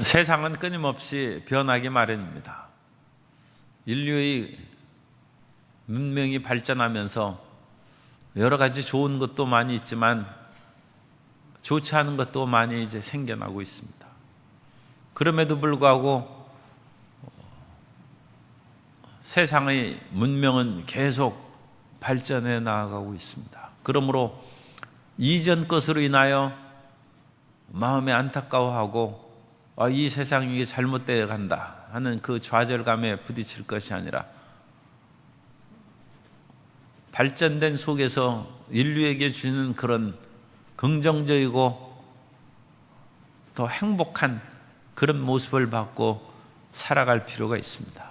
세상은 끊임없이 변하기 마련입니다. 인류의 문명이 발전하면서 여러 가지 좋은 것도 많이 있지만 좋지 않은 것도 많이 이제 생겨나고 있습니다. 그럼에도 불구하고 세상의 문명은 계속 발전해 나아가고 있습니다. 그러므로 이전 것으로 인하여 마음에 안타까워하고 이 세상이 잘못되어 간다 하는 그 좌절감에 부딪힐 것이 아니라 발전된 속에서 인류에게 주는 그런 긍정적이고 더 행복한 그런 모습을 받고 살아갈 필요가 있습니다.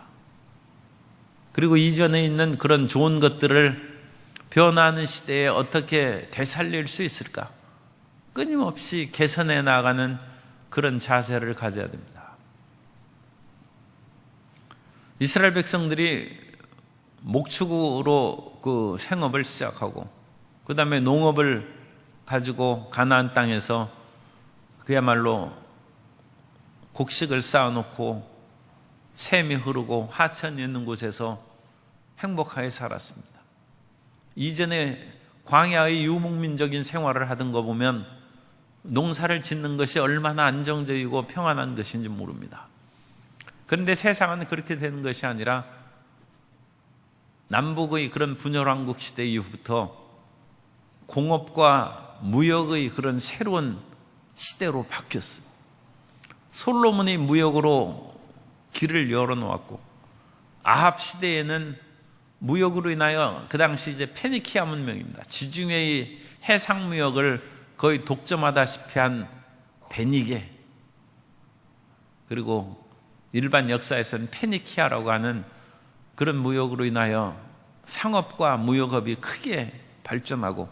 그리고 이전에 있는 그런 좋은 것들을 변화하는 시대에 어떻게 되살릴 수 있을까? 끊임없이 개선해 나가는 그런 자세를 가져야 됩니다. 이스라엘 백성들이 목축으로 그 생업을 시작하고 그 다음에 농업을 가지고 가나안 땅에서 그야말로 곡식을 쌓아놓고 샘이 흐르고 하천이 있는 곳에서 행복하게 살았습니다. 이전에 광야의 유목민적인 생활을 하던 거 보면 농사를 짓는 것이 얼마나 안정적이고 평안한 것인지 모릅니다. 그런데 세상은 그렇게 되는 것이 아니라 남북의 그런 분열왕국 시대 이후부터 공업과 무역의 그런 새로운 시대로 바뀌었어요. 솔로몬이 무역으로 길을 열어놓았고 아합 시대에는 무역으로 인하여 그 당시 이제 페니키아 문명입니다. 지중해의 해상 무역을 거의 독점하다시피 한 베니게, 그리고 일반 역사에서는 페니키아라고 하는 그런 무역으로 인하여 상업과 무역업이 크게 발전하고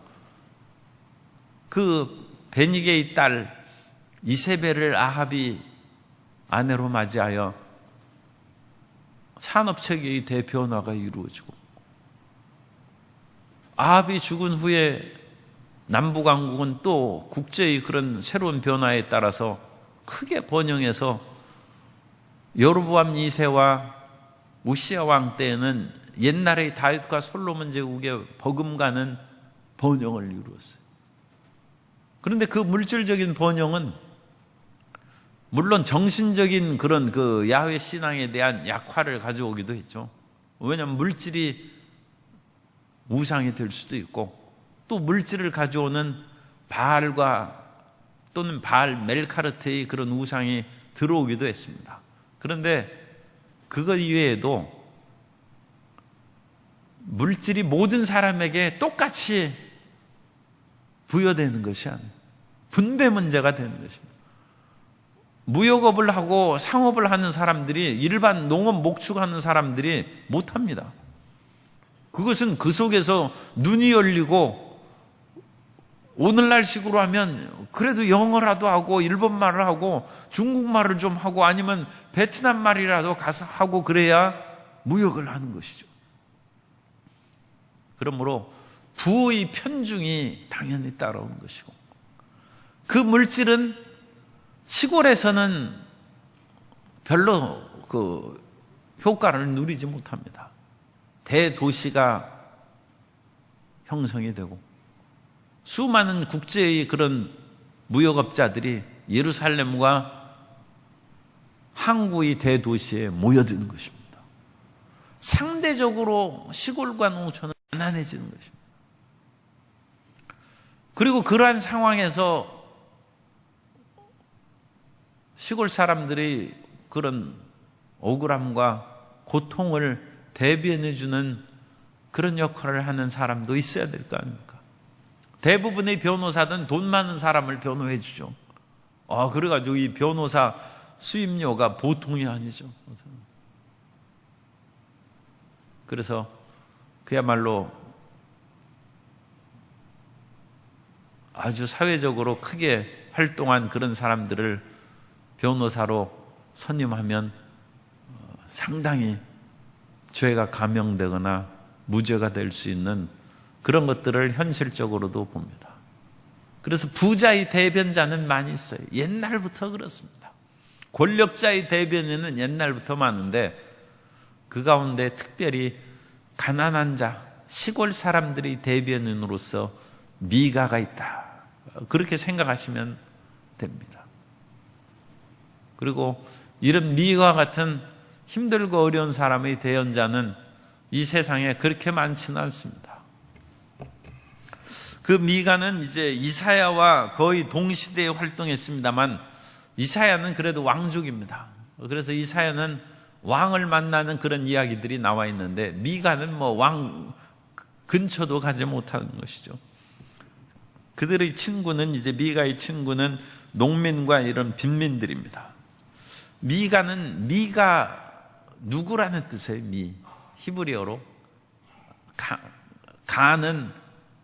그 베니게의 딸 이세벨을 아합이 아내로 맞이하여 산업체계의 대변화가 이루어지고 아합이 죽은 후에 남북왕국은 또 국제의 그런 새로운 변화에 따라서 크게 번영해서 여로보암 2세와 우시아 왕 때에는 옛날의 다윗과 솔로몬 제국의 버금가는 번영을 이루었어요. 그런데 그 물질적인 번영은 물론 정신적인 그런 그 야훼 신앙에 대한 약화를 가져오기도 했죠. 왜냐하면 물질이 우상이 될 수도 있고 또 물질을 가져오는 바알과 또는 바알 멜카르트의 그런 우상이 들어오기도 했습니다. 그런데 그것 이외에도 물질이 모든 사람에게 똑같이 부여되는 것이 아니에요. 분배 문제가 되는 것입니다. 무역업을 하고 상업을 하는 사람들이 일반 농업 목축하는 사람들이 못합니다. 그것은 그 속에서 눈이 열리고 오늘날식으로 하면 그래도 영어라도 하고 일본말을 하고 중국말을 좀 하고 아니면 베트남 말이라도 가서 하고 그래야 무역을 하는 것이죠. 그러므로 부의 편중이 당연히 따라오는 것이고 그 물질은 시골에서는 별로 그 효과를 누리지 못합니다. 대도시가 형성이 되고 수많은 국제의 그런 무역업자들이 예루살렘과 항구의 대도시에 모여드는 것입니다. 상대적으로 시골과 농촌은 가난해지는 것입니다. 그리고 그러한 상황에서 시골 사람들이 그런 억울함과 고통을 대변해주는 그런 역할을 하는 사람도 있어야 될 거 아닙니까? 대부분의 변호사든 돈 많은 사람을 변호해 주죠. 그래가지고 이 변호사 수임료가 보통이 아니죠. 그래서 그야말로 아주 사회적으로 크게 활동한 그런 사람들을 변호사로 선임하면 상당히 죄가 감형되거나 무죄가 될 수 있는 그런 것들을 현실적으로도 봅니다. 그래서 부자의 대변자는 많이 있어요. 옛날부터 그렇습니다. 권력자의 대변인은 옛날부터 많은데 그 가운데 특별히 가난한 자, 시골 사람들의 대변인으로서 미가가 있다. 그렇게 생각하시면 됩니다. 그리고 이런 미가와 같은 힘들고 어려운 사람의 대언자는 이 세상에 그렇게 많지는 않습니다. 그 미가는 이제 이사야와 거의 동시대에 활동했습니다만 이사야는 그래도 왕족입니다. 그래서 이사야는 왕을 만나는 그런 이야기들이 나와 있는데 미가는 뭐 왕 근처도 가지 못하는 것이죠. 그들의 친구는 이제 미가의 친구는 농민과 이런 빈민들입니다. 미가는 미가 누구라는 뜻이에요. 미 히브리어로 가는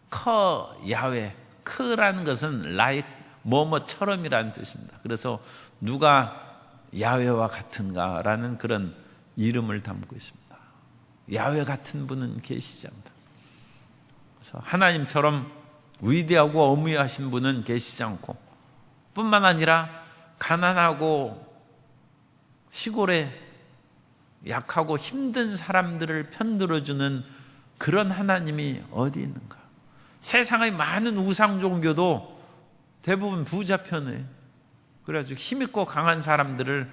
커 야훼 크라는 것은 like 뭐뭐처럼이라는 뜻입니다. 그래서 누가 야훼와 같은가라는 그런 이름을 담고 있습니다. 야훼 같은 분은 계시지 않다. 그래서 하나님처럼 위대하고 어무하신 분은 계시지 않고 뿐만 아니라 가난하고 시골에 약하고 힘든 사람들을 편들어주는 그런 하나님이 어디 있는가? 세상의 많은 우상 종교도 대부분 부자 편에 그래가지고 힘있고 강한 사람들을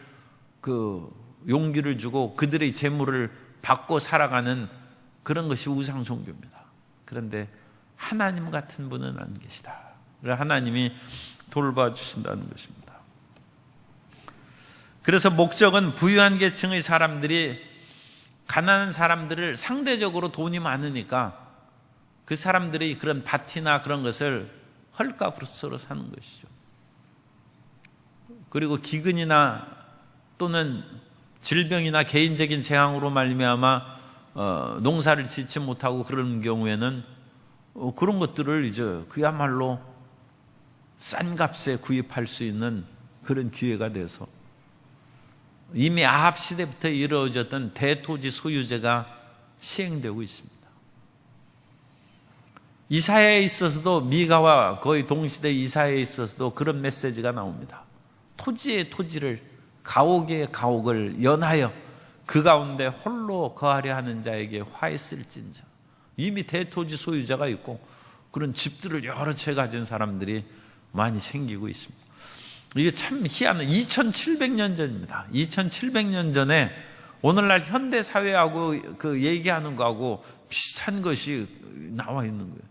그 용기를 주고 그들의 재물을 받고 살아가는 그런 것이 우상 종교입니다. 그런데 하나님 같은 분은 안 계시다. 하나님이 돌봐주신다는 것입니다. 그래서 목적은 부유한 계층의 사람들이 가난한 사람들을 상대적으로 돈이 많으니까 그 사람들이 그런 밭이나 그런 것을 헐값으로 사는 것이죠. 그리고 기근이나 또는 질병이나 개인적인 재앙으로 말미암아 농사를 짓지 못하고 그런 경우에는 그런 것들을 이제 그야말로 싼 값에 구입할 수 있는 그런 기회가 돼서 이미 아합 시대부터 이루어졌던 대토지 소유제가 시행되고 있습니다. 이사야에 있어서도 미가와 거의 동시대 이사야에 있어서도 그런 메시지가 나옵니다. 토지의 토지를 가옥의 가옥을 연하여 그 가운데 홀로 거하려 하는 자에게 화했을진저. 이미 대토지 소유자가 있고 그런 집들을 여러 채 가진 사람들이 많이 생기고 있습니다. 이게 참 희한한 2700년 전입니다. 2700년 전에 오늘날 현대 사회하고 그 얘기하는 거하고 비슷한 것이 나와 있는 거예요.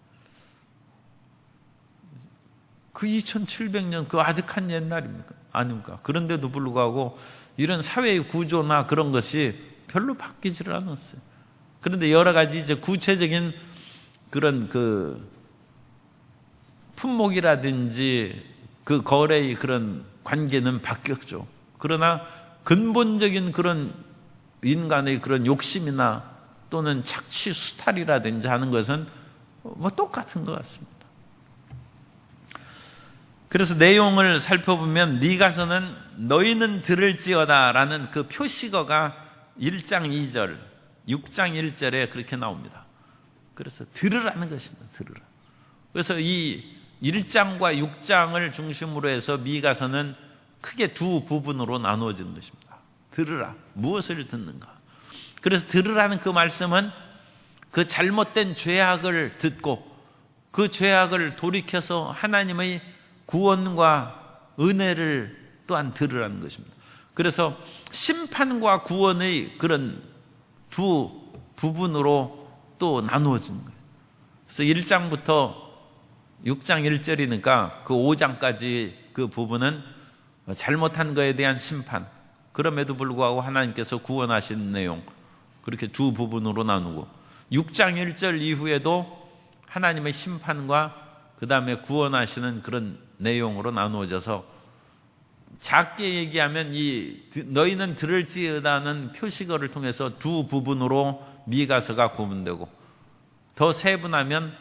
그 2700년 그 아득한 옛날입니까? 아닙니까? 그런데도 불구하고 이런 사회의 구조나 그런 것이 별로 바뀌지를 않았어요. 그런데 여러 가지 이제 구체적인 그런 그 품목이라든지 그 거래의 그런 관계는 바뀌었죠. 그러나 근본적인 그런 인간의 그런 욕심이나 또는 착취 수탈이라든지 하는 것은 뭐 똑같은 것 같습니다. 그래서 내용을 살펴보면 미가서는 너희는 들을지어다 라는 그 표시어가 1장 2절 6장 1절에 그렇게 나옵니다. 그래서 들으라는 것입니다. 들으라. 그래서 이 1장과 6장을 중심으로 해서 미가서는 크게 두 부분으로 나누어진 것입니다. 들으라. 무엇을 듣는가? 그래서 들으라는 그 말씀은 그 잘못된 죄악을 듣고 그 죄악을 돌이켜서 하나님의 구원과 은혜를 또한 들으라는 것입니다. 그래서 심판과 구원의 그런 두 부분으로 또 나누어진 거예요. 그래서 1장부터 6장 1절이니까 그 5장까지 그 부분은 잘못한 것에 대한 심판, 그럼에도 불구하고 하나님께서 구원하신 내용, 그렇게 두 부분으로 나누고 6장 1절 이후에도 하나님의 심판과 그 다음에 구원하시는 그런 내용으로 나누어져서 작게 얘기하면 이 너희는 들을지어다는 표시어를 통해서 두 부분으로 미가서가 구분되고 더 세분하면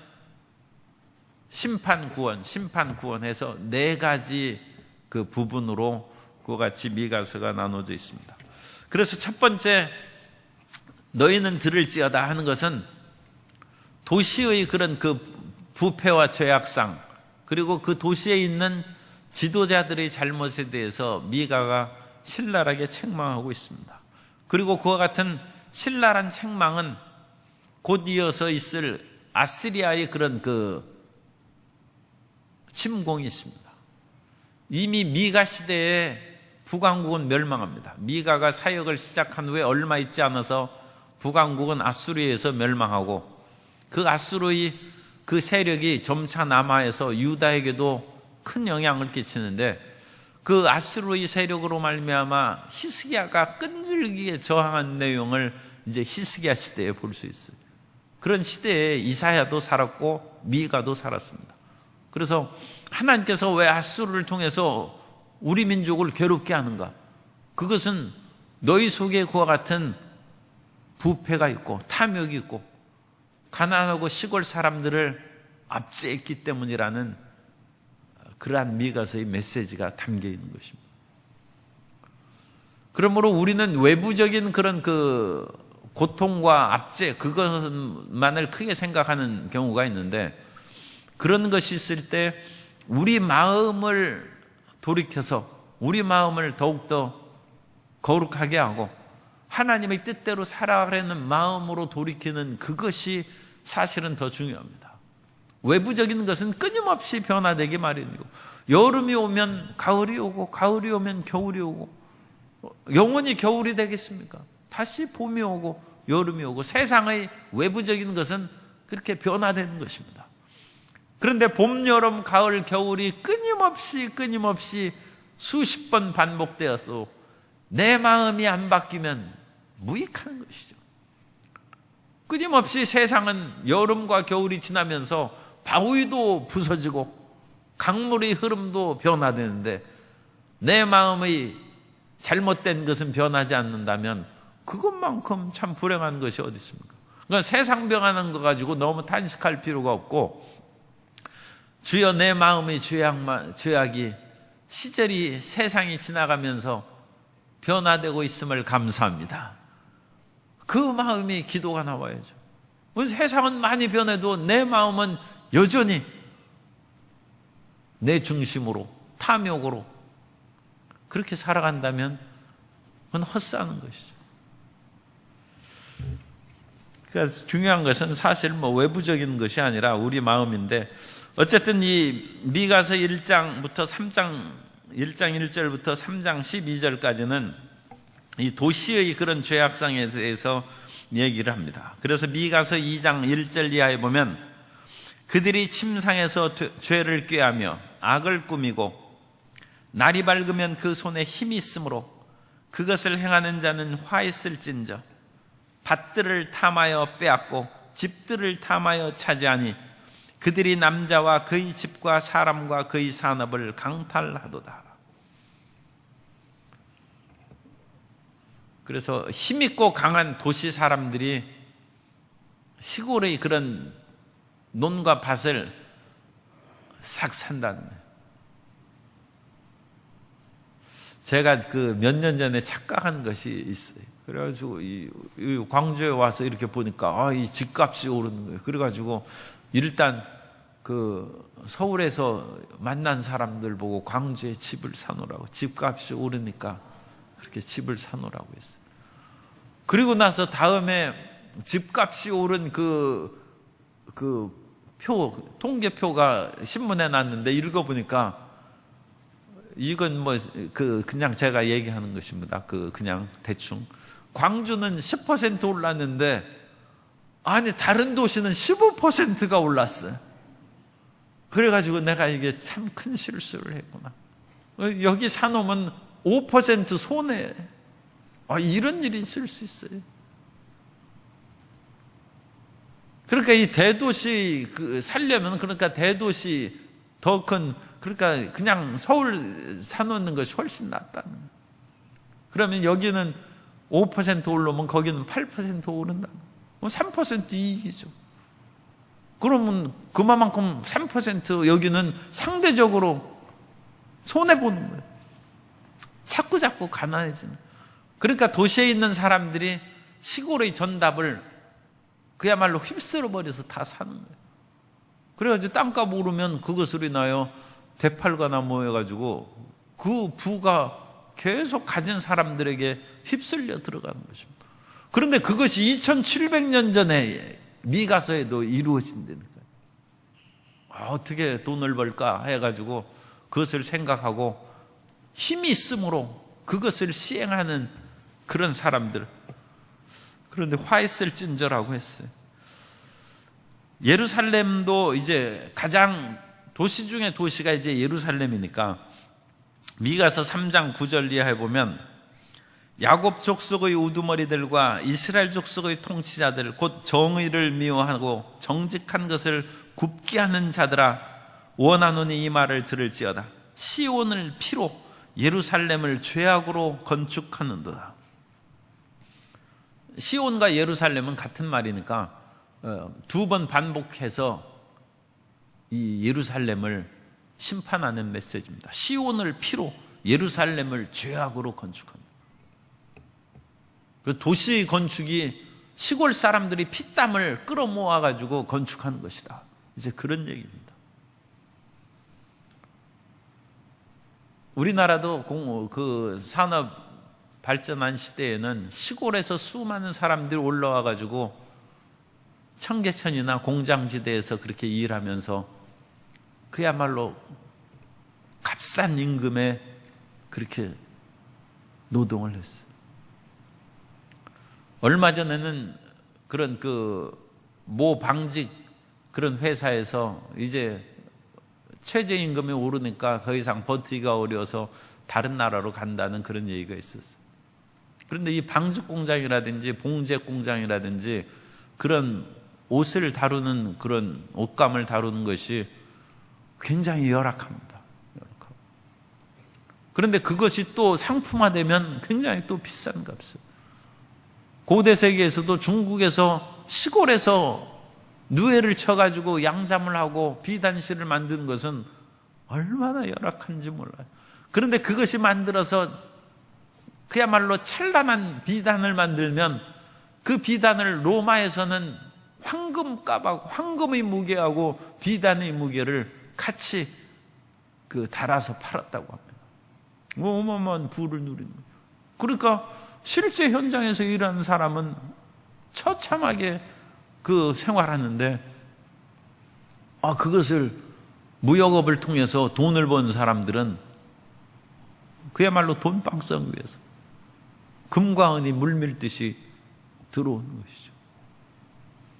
심판 구원 해서 네 가지 그 부분으로 그와 같이 미가서가 나눠져 있습니다. 그래서 첫 번째 너희는 들을지어다 하는 것은 도시의 그런 그 부패와 죄악상 그리고 그 도시에 있는 지도자들의 잘못에 대해서 미가가 신랄하게 책망하고 있습니다. 그리고 그와 같은 신랄한 책망은 곧 이어서 있을 아시리아의 그런 침공이 있습니다. 이미 미가 시대에 북왕국은 멸망합니다. 미가가 사역을 시작한 후에 얼마 있지 않아서 북왕국은 아수르에서 멸망하고, 그 아수르의 그 세력이 점차 남하해서 유다에게도 큰 영향을 끼치는데, 그 아수르의 세력으로 말미암아 히스기야가 끈질기게 저항한 내용을 이제 히스기야 시대에 볼 수 있어요. 그런 시대에 이사야도 살았고 미가도 살았습니다. 그래서 하나님께서 왜 아수르를 통해서 우리 민족을 괴롭게 하는가? 그것은 너희 속에 그와 같은 부패가 있고 탐욕이 있고 가난하고 시골 사람들을 압제했기 때문이라는 그러한 미가서의 메시지가 담겨 있는 것입니다. 그러므로 우리는 외부적인 그런 고통과 압제, 그것만을 크게 생각하는 경우가 있는데, 그런 것이 있을 때 우리 마음을 돌이켜서 우리 마음을 더욱더 거룩하게 하고 하나님의 뜻대로 살아가려는 마음으로 돌이키는 그것이 사실은 더 중요합니다. 외부적인 것은 끊임없이 변화되기 마련이고, 여름이 오면 가을이 오고 가을이 오면 겨울이 오고, 영원히 겨울이 되겠습니까? 다시 봄이 오고 여름이 오고, 세상의 외부적인 것은 그렇게 변화되는 것입니다. 그런데 봄, 여름, 가을, 겨울이 끊임없이 수십 번 반복되어서 내 마음이 안 바뀌면 무익한 것이죠. 끊임없이 세상은 여름과 겨울이 지나면서 바위도 부서지고 강물의 흐름도 변화되는데, 내 마음의 잘못된 것은 변하지 않는다면 그것만큼 참 불행한 것이 어디 있습니까? 그러니까 세상 변하는 거 가지고 너무 탄식할 필요가 없고, 주여 내 마음의 죄악이 시절이 세상이 지나가면서 변화되고 있음을 감사합니다. 그 마음이 기도가 나와야죠. 세상은 많이 변해도 내 마음은 여전히 내 중심으로 탐욕으로 그렇게 살아간다면 그건 헛사는 것이죠. 그래서 중요한 것은 사실 외부적인 것이 아니라 우리 마음인데, 어쨌든 이 미가서 1장부터 3장 1장 1절부터 3장 12절까지는 이 도시의 그런 죄악상에 대해서 얘기를 합니다. 그래서 미가서 2장 1절 이하에 보면, 그들이 침상에서 죄를 꾀하며 악을 꾸미고 날이 밝으면 그 손에 힘이 있으므로 그것을 행하는 자는 화했을진저, 밭들을 탐하여 빼앗고 집들을 탐하여 차지하니 그들이 남자와 그의 집과 사람과 그의 산업을 강탈하도다. 그래서 힘있고 강한 도시 사람들이 시골의 그런 논과 밭을 싹 산다는 거예요. 제가 몇 년 전에 착각한 것이 있어요. 그래가지고 이 광주에 와서 이렇게 보니까 이 집값이 오르는 거예요. 그래가지고 일단 서울에서 만난 사람들 보고 광주에 집을 사놓으라고, 집값이 오르니까 그렇게 집을 사놓으라고 했어요. 그리고 나서 다음에 집값이 오른 통계표가 신문에 났는데 읽어보니까 이건 그냥 제가 얘기하는 것입니다. 그냥 대충. 광주는 10% 올랐는데, 아니, 다른 도시는 15%가 올랐어요. 그래가지고 내가 이게 참 큰 실수를 했구나. 여기 사놓으면 5% 손해. 이런 일이 있을 수 있어요. 그러니까 이 대도시 살려면, 그러니까 대도시 더 큰, 그러니까 그냥 서울 사놓는 것이 훨씬 낫다는 거예요. 그러면 여기는 5% 오르면 거기는 8% 오른다. 3% 이익이죠. 그러면 그만큼 3% 여기는 상대적으로 손해보는 거예요. 자꾸 가난해지는. 그러니까 도시에 있는 사람들이 시골의 전답을 그야말로 휩쓸어 버려서 다 사는 거예요. 그래가지고 땅값 오르면 그것으로 인하여 되팔거나 모여가지고 그 부가 계속 가진 사람들에게 휩쓸려 들어가는 것입니다. 그런데 그것이 2700년 전에 미가서에도 이루어진다는 거예요. 어떻게 돈을 벌까 해가지고 그것을 생각하고 힘이 있으므로 그것을 시행하는 그런 사람들. 그런데 화했을진저라고 했어요. 예루살렘도 이제 가장 도시 중에 도시가 이제 예루살렘이니까 미가서 3장 9절 이하에 보면 야곱 족속의 우두머리들과 이스라엘 족속의 통치자들 곧 정의를 미워하고 정직한 것을 굽게 하는 자들아 원하노니 이 말을 들을지어다. 시온을 피로 예루살렘을 죄악으로 건축하는도다. 시온과 예루살렘은 같은 말이니까 두 번 반복해서 이 예루살렘을 심판하는 메시지입니다. 시온을 피로 예루살렘을 죄악으로 건축한다. 그 도시 건축이 시골 사람들이 피땀을 끌어모아가지고 건축하는 것이다. 이제 그런 얘기입니다. 우리나라도 그 산업 발전한 시대에는 시골에서 수많은 사람들이 올라와가지고 청계천이나 공장지대에서 그렇게 일하면서 그야말로 값싼 임금에 그렇게 노동을 했어요. 얼마 전에는 그런 모 방직 그런 회사에서 이제 최저임금이 오르니까 더 이상 버티기가 어려워서 다른 나라로 간다는 그런 얘기가 있었어요. 그런데 이 방직 공장이라든지 봉제 공장이라든지 그런 옷을 다루는 그런 옷감을 다루는 것이 굉장히 열악합니다. 열악하고. 그런데 그것이 또 상품화되면 굉장히 또 비싼 값이에요. 고대 세계에서도 중국에서 시골에서 누에를 쳐가지고 양잠을 하고 비단실을 만든 것은 얼마나 열악한지 몰라요. 그런데 그것이 만들어서 그야말로 찬란한 비단을 만들면 그 비단을 로마에서는 황금값하고 황금의 무게하고 비단의 무게를 같이 달아서 팔았다고 합니다. 어마어마한 부를 누리는 거예요. 그러니까 실제 현장에서 일하는 사람은 처참하게 생활하는데 그것을 무역업을 통해서 돈을 번 사람들은 그야말로 돈방석 위에서 금과 은이 물밀듯이 들어오는 것이죠.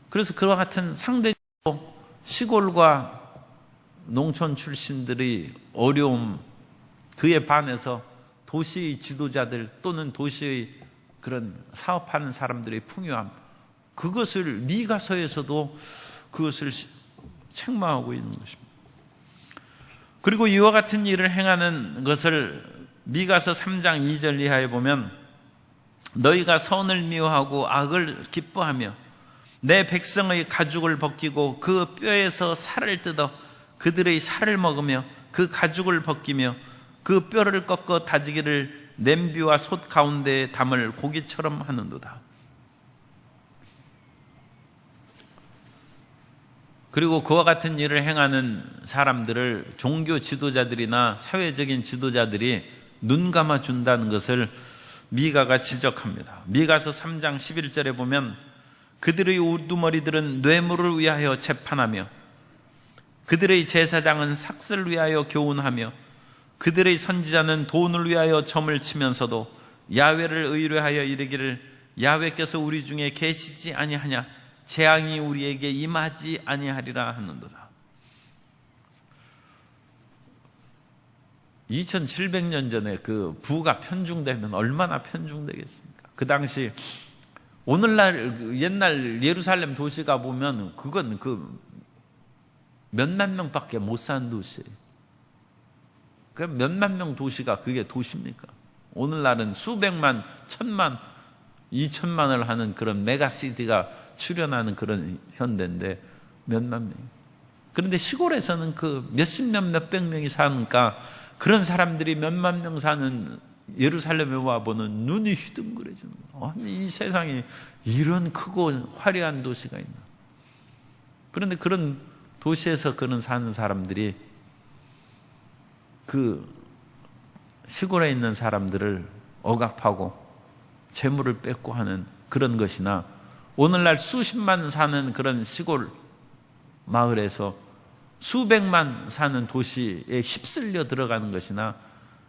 그래서 그와 같은 상대적으로 시골과 농촌 출신들의 어려움 그에 반해서 도시의 지도자들 또는 도시의 그런 사업하는 사람들의 풍요함 그것을 미가서에서도 그것을 책망하고 있는 것입니다. 그리고 이와 같은 일을 행하는 것을 미가서 3장 2절 이하에 보면 너희가 선을 미워하고 악을 기뻐하며 내 백성의 가죽을 벗기고 그 뼈에서 살을 뜯어 그들의 살을 먹으며 그 가죽을 벗기며 그 뼈를 꺾어 다지기를 냄비와 솥 가운데에 담을 고기처럼 하는도다. 그리고 그와 같은 일을 행하는 사람들을 종교 지도자들이나 사회적인 지도자들이 눈 감아 준다는 것을 미가가 지적합니다. 미가서 3장 11절에 보면 그들의 우두머리들은 뇌물을 위하여 재판하며 그들의 제사장은 삭슬을 위하여 교훈하며 그들의 선지자는 돈을 위하여 점을 치면서도 야훼를 의뢰하여 이르기를 야훼께서 우리 중에 계시지 아니하냐 재앙이 우리에게 임하지 아니하리라 하는도다. 2700년 전에 그 부가 편중되면 얼마나 편중되겠습니까? 그 당시 오늘날 옛날 예루살렘 도시가 보면 그건 몇만 명밖에 못 사는 도시예요. 그럼 몇만 명 도시가 그게 도시입니까? 오늘날은 수백만, 천만, 2천만을 하는 그런 메가시티가 출현하는 그런 현대인데 몇만 명. 그런데 시골에서는 몇십 명, 몇백 명이 사니까 그런 사람들이 몇만 명 사는 예루살렘에 와보는 눈이 휘둥그레지는 거예요. 아니, 이 세상에 이런 크고 화려한 도시가 있나. 그런데 그런 도시에서 그런 사는 사람들이 시골에 있는 사람들을 억압하고 재물을 뺏고 하는 그런 것이나, 오늘날 수십만 사는 그런 시골 마을에서 수백만 사는 도시에 휩쓸려 들어가는 것이나,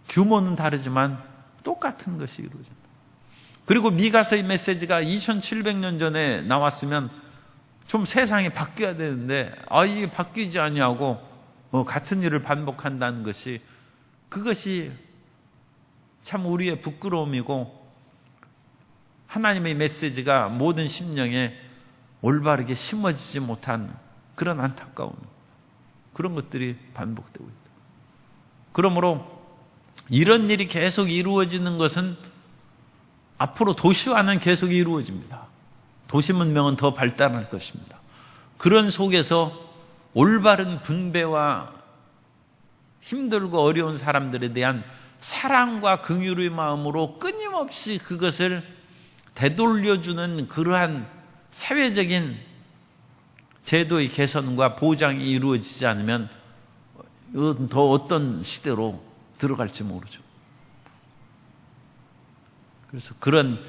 규모는 다르지만 똑같은 것이 이루어진다. 그리고 미가서의 메시지가 2700년 전에 나왔으면 좀 세상이 바뀌어야 되는데, 이게 바뀌지 아니하고 같은 일을 반복한다는 것이, 그것이 참 우리의 부끄러움이고, 하나님의 메시지가 모든 심령에 올바르게 심어지지 못한 그런 안타까움, 그런 것들이 반복되고 있다. 그러므로 이런 일이 계속 이루어지는 것은 앞으로 도시화는 계속 이루어집니다. 도시 문명은 더 발달할 것입니다. 그런 속에서 올바른 분배와 힘들고 어려운 사람들에 대한 사랑과 긍휼의 마음으로 끊임없이 그것을 되돌려주는 그러한 사회적인 제도의 개선과 보장이 이루어지지 않으면 더 어떤 시대로 들어갈지 모르죠. 그래서 그런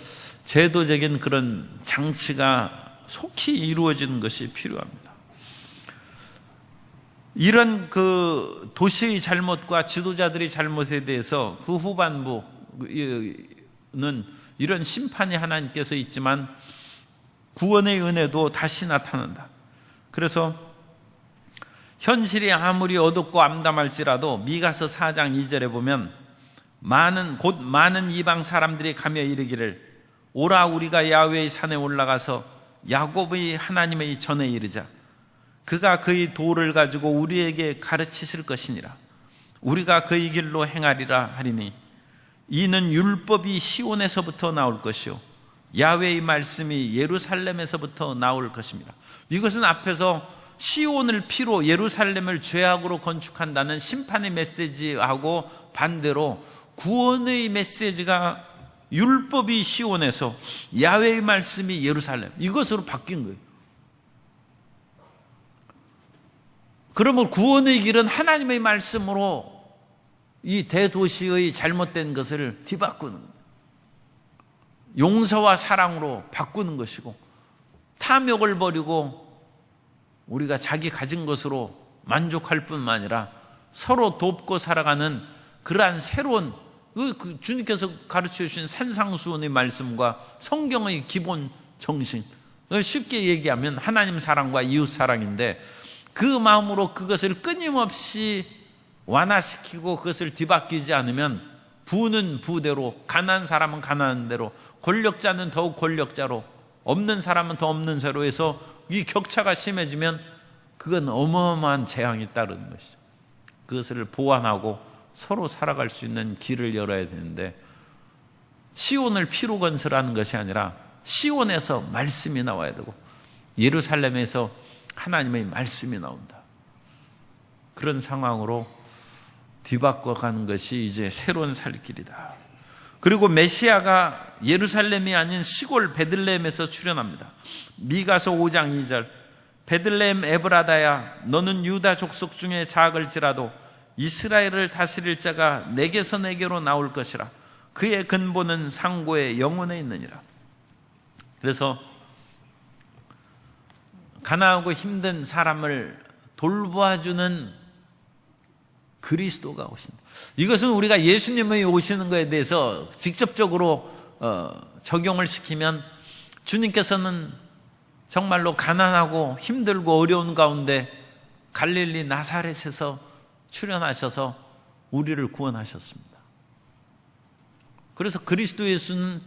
제도적인 그런 장치가 속히 이루어지는 것이 필요합니다. 이런 그 도시의 잘못과 지도자들의 잘못에 대해서 그 후반부는 이런 심판이 하나님께서 있지만 구원의 은혜도 다시 나타난다. 그래서 현실이 아무리 어둡고 암담할지라도 미가서 4장 2절에 보면 곧 많은 이방 사람들이 가며 이르기를, 오라 우리가 야훼의 산에 올라가서 야곱의 하나님의 전에 이르자. 그가 그의 도를 가지고 우리에게 가르치실 것이니라. 우리가 그의 길로 행하리라 하리니, 이는 율법이 시온에서부터 나올 것이요 야훼의 말씀이 예루살렘에서부터 나올 것입니다. 이것은 앞에서 시온을 피로 예루살렘을 죄악으로 건축한다는 심판의 메시지하고 반대로 구원의 메시지가 율법이 시온에서 야훼의 말씀이 예루살렘, 이것으로 바뀐 거예요. 그러면 구원의 길은 하나님의 말씀으로 이 대도시의 잘못된 것을 뒤바꾸는 거예요. 용서와 사랑으로 바꾸는 것이고, 탐욕을 버리고 우리가 자기 가진 것으로 만족할 뿐만 아니라 서로 돕고 살아가는 그러한 새로운 주님께서 가르쳐 주신 산상수훈의 말씀과 성경의 기본 정신, 쉽게 얘기하면 하나님 사랑과 이웃 사랑인데, 그 마음으로 그것을 끊임없이 완화시키고 그것을 뒤바뀌지 않으면 부는 부대로, 가난한 사람은 가난한 대로, 권력자는 더욱 권력자로, 없는 사람은 더 없는 새로 해서 이 격차가 심해지면 그건 어마어마한 재앙이 따르는 것이죠. 그것을 보완하고 서로 살아갈 수 있는 길을 열어야 되는데, 시온을 피로 건설하는 것이 아니라 시온에서 말씀이 나와야 되고 예루살렘에서 하나님의 말씀이 나온다. 그런 상황으로 뒤바꿔가는 것이 이제 새로운 살 길이다. 그리고 메시아가 예루살렘이 아닌 시골 베들레헴에서 출현합니다. 미가서 5장 2절, 베들레헴 에브라다야, 너는 유다 족속 중에 작을지라도 이스라엘을 다스릴 자가 내게서 내게로 나올 것이라. 그의 근본은 상고의 영혼에 있느니라. 그래서 가난하고 힘든 사람을 돌보아주는 그리스도가 오신다. 이것은 우리가 예수님이 오시는 것에 대해서 직접적으로 적용을 시키면, 주님께서는 정말로 가난하고 힘들고 어려운 가운데 갈릴리 나사렛에서 출현하셔서 우리를 구원하셨습니다. 그래서 그리스도 예수는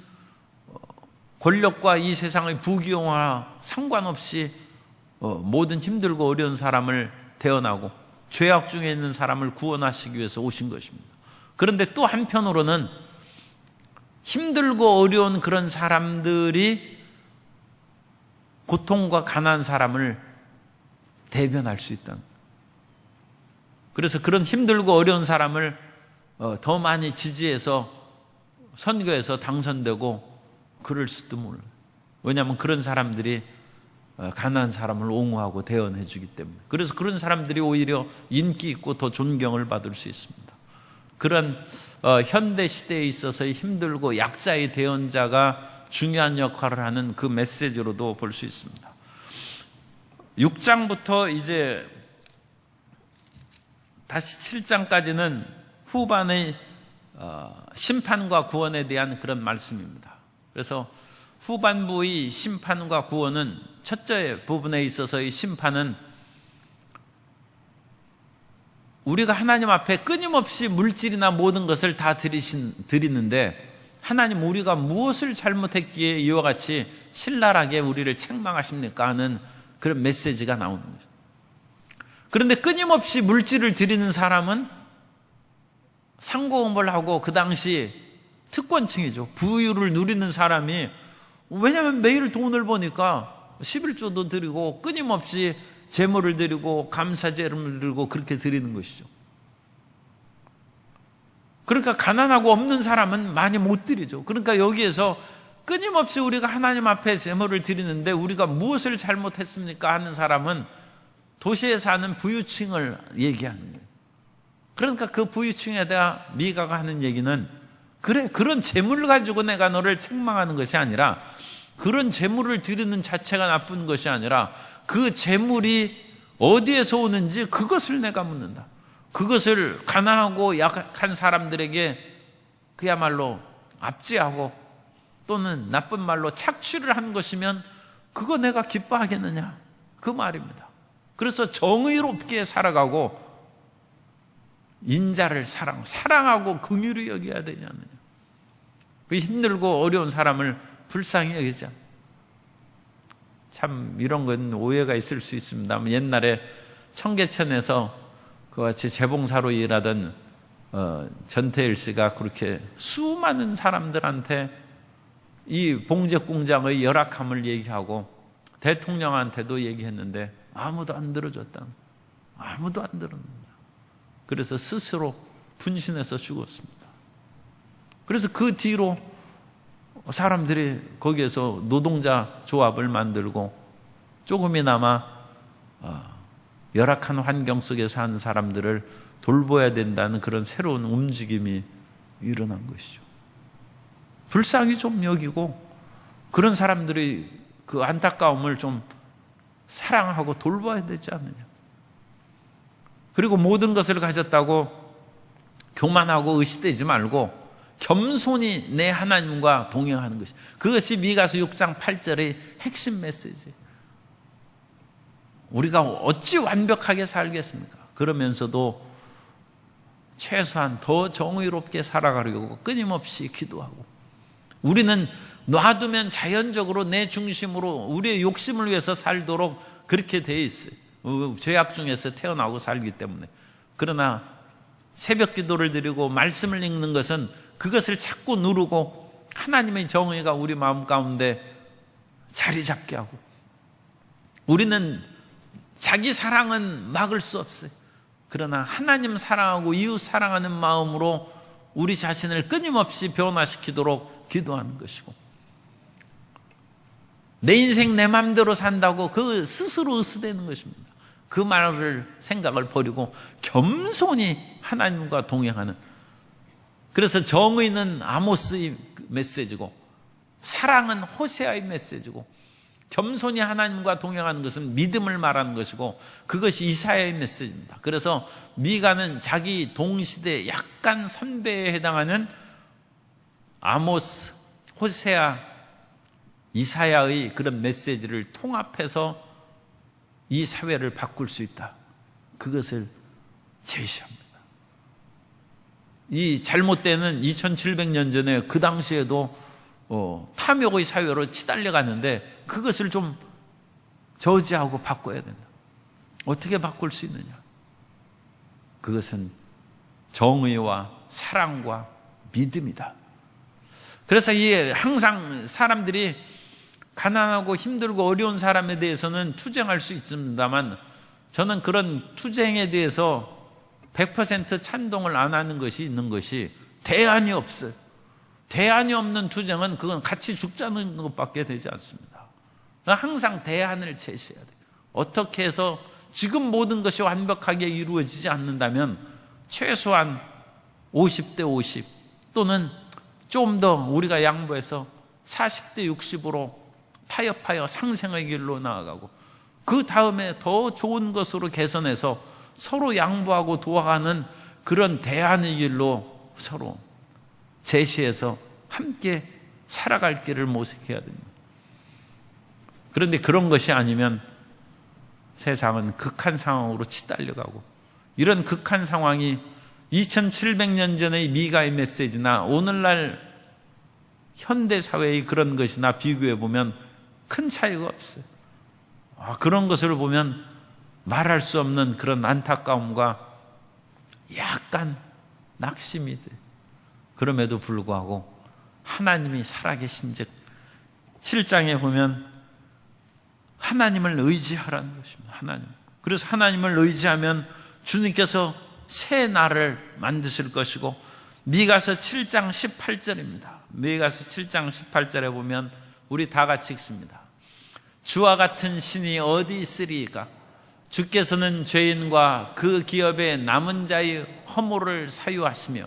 권력과 이 세상의 부귀영화 상관없이 모든 힘들고 어려운 사람을 대언하고 죄악 중에 있는 사람을 구원하시기 위해서 오신 것입니다. 그런데 또 한편으로는 힘들고 어려운 그런 사람들이 고통과 가난한 사람을 대변할 수 있다는 거예요. 그래서 그런 힘들고 어려운 사람을 더 많이 지지해서 선거에서 당선되고 그럴 수도 몰라요. 왜냐하면 그런 사람들이 가난한 사람을 옹호하고 대언해 주기 때문에. 그래서 그런 사람들이 오히려 인기 있고 더 존경을 받을 수 있습니다. 그런 현대 시대에 있어서 힘들고 약자의 대언자가 중요한 역할을 하는 그 메시지로도 볼 수 있습니다. 6장부터 이제 다시 7장까지는 후반의 심판과 구원에 대한 그런 말씀입니다. 그래서 후반부의 심판과 구원은 첫째 부분에 있어서의 심판은 우리가 하나님 앞에 끊임없이 물질이나 모든 것을 다 드리는데 하나님 우리가 무엇을 잘못했기에 이와 같이 신랄하게 우리를 책망하십니까 하는 그런 메시지가 나오는 거죠. 그런데 끊임없이 물질을 드리는 사람은 상고음을 하고 그 당시 특권층이죠. 부유를 누리는 사람이, 왜냐하면 매일 돈을 버니까 11조도 드리고 끊임없이 제물을 드리고 감사제를 드리고 그렇게 드리는 것이죠. 그러니까 가난하고 없는 사람은 많이 못 드리죠. 그러니까 여기에서 끊임없이 우리가 하나님 앞에 제물을 드리는데 우리가 무엇을 잘못했습니까 하는 사람은 도시에 사는 부유층을 얘기하는 거예요. 그러니까 그 부유층에 대한 미가가 하는 얘기는, 그래, 그런 재물을 가지고 내가 너를 책망하는 것이 아니라, 그런 재물을 드리는 자체가 나쁜 것이 아니라 그 재물이 어디에서 오는지 그것을 내가 묻는다. 그것을 가난하고 약한 사람들에게 그야말로 압제하고 또는 나쁜 말로 착취를 한 것이면 그거 내가 기뻐하겠느냐, 그 말입니다. 그래서 정의롭게 살아가고 인자를 사랑하고 긍휼히 여겨야 되지 않느냐. 그 힘들고 어려운 사람을 불쌍히 여기자. 참 이런 건 오해가 있을 수 있습니다. 옛날에 청계천에서 그와 같이 재봉사로 일하던 전태일 씨가 그렇게 수많은 사람들한테 이 봉제공장의 열악함을 얘기하고 대통령한테도 얘기했는데 아무도 안 들어줬다. 아무도 안 들었는다. 그래서 스스로 분신해서 죽었습니다. 그래서 그 뒤로 사람들이 거기에서 노동자 조합을 만들고 조금이나마 열악한 환경 속에 사는 사람들을 돌봐야 된다는 그런 새로운 움직임이 일어난 것이죠. 불쌍히 좀 여기고 그런 사람들이 그 안타까움을 좀 사랑하고 돌봐야 되지 않느냐. 그리고 모든 것을 가졌다고 교만하고 의시되지 말고 겸손히 내 하나님과 동행하는 것이, 그것이 미가서 6장 8절의 핵심 메시지. 우리가 어찌 완벽하게 살겠습니까? 그러면서도 최소한 더 정의롭게 살아가려고 끊임없이 기도하고, 우리는 놔두면 자연적으로 내 중심으로 우리의 욕심을 위해서 살도록 그렇게 돼 있어요. 죄악 중에서 태어나고 살기 때문에. 그러나 새벽 기도를 드리고 말씀을 읽는 것은 그것을 자꾸 누르고 하나님의 정의가 우리 마음 가운데 자리 잡게 하고, 우리는 자기 사랑은 막을 수 없어요. 그러나 하나님 사랑하고 이웃 사랑하는 마음으로 우리 자신을 끊임없이 변화시키도록 기도하는 것이고, 내 인생 내 마음대로 산다고 그 스스로 의스대는 것입니다. 그 말을 생각을 버리고 겸손히 하나님과 동행하는, 그래서 정의는 아모스의 메시지고 사랑은 호세아의 메시지고 겸손히 하나님과 동행하는 것은 믿음을 말하는 것이고 그것이 이사야의 메시지입니다. 그래서 미가는 자기 동시대 약간 선배에 해당하는 아모스, 호세아, 이사야의 그런 메시지를 통합해서 이 사회를 바꿀 수 있다. 그것을 제시합니다. 이 잘못되는 2700년 전에 그 당시에도 탐욕의 사회로 치달려갔는데 그것을 좀 저지하고 바꿔야 된다. 어떻게 바꿀 수 있느냐? 그것은 정의와 사랑과 믿음이다. 그래서 항상 사람들이 가난하고 힘들고 어려운 사람에 대해서는 투쟁할 수 있습니다만, 저는 그런 투쟁에 대해서 100% 찬동을 안 하는 것이 있는 것이 대안이 없어요. 대안이 없는 투쟁은 그건 같이 죽자는 것밖에 되지 않습니다. 항상 대안을 제시해야 돼요. 어떻게 해서 지금 모든 것이 완벽하게 이루어지지 않는다면 최소한 50대 50 또는 좀 더 우리가 양보해서 40대 60으로 타협하여 상생의 길로 나아가고 그 다음에 더 좋은 것으로 개선해서 서로 양보하고 도와가는 그런 대안의 길로 서로 제시해서 함께 살아갈 길을 모색해야 됩니다. 그런데 그런 것이 아니면 세상은 극한 상황으로 치달려가고, 이런 극한 상황이 2700년 전의 미가의 메시지나 오늘날 현대사회의 그런 것이나 비교해 보면 큰 차이가 없어요. 그런 것을 보면 말할 수 없는 그런 안타까움과 약간 낙심이 돼요. 그럼에도 불구하고 하나님이 살아계신 즉 7장에 보면 하나님을 의지하라는 것입니다. 하나님. 그래서 하나님을 의지하면 주님께서 새 날을 만드실 것이고, 미가서 7장 18절입니다. 미가서 7장 18절에 보면 우리 다 같이 읽습니다. 주와 같은 신이 어디 있으리이까? 주께서는 죄인과 그 기업의 남은 자의 허물을 사유하시며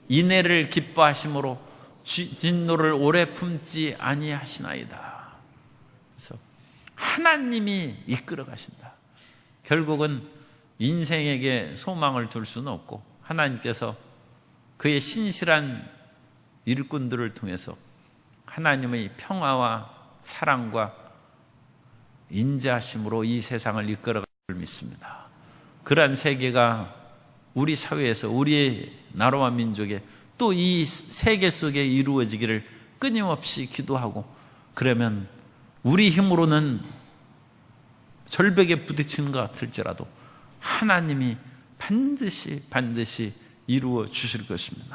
인애를 기뻐하심으로 진노를 오래 품지 아니하시나이다. 그래서 하나님이 이끌어 가신다. 결국은 인생에게 소망을 둘 수는 없고 하나님께서 그의 신실한 일꾼들을 통해서 하나님의 평화와 사랑과 인자하심으로 이 세상을 이끌어갈 줄 믿습니다. 그러한 세계가 우리 사회에서 우리의 나라와 민족에 또 이 세계 속에 이루어지기를 끊임없이 기도하고, 그러면 우리 힘으로는 절벽에 부딪히는 것 같을지라도 하나님이 반드시 이루어 주실 것입니다.